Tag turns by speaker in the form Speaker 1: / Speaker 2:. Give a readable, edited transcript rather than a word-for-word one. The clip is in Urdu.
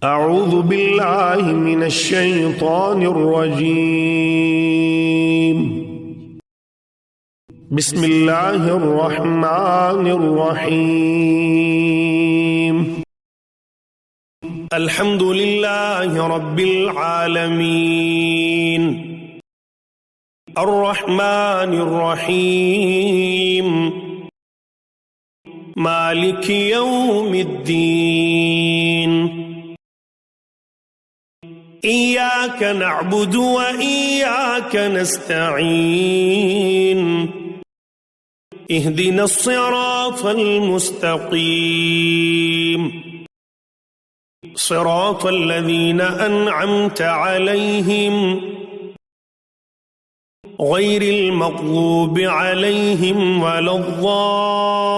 Speaker 1: أعوذ بالله من الشيطان الرجيم. بسم الله الرحمن الرحيم. الحمد لله رب العالمين الرحمن الرحيم مالك يوم الدين إياك نعبد وإياك نستعين اهدنا الصراط المستقيم صراط الذين أنعمت عليهم غير المغضوب عليهم ولا الضالين.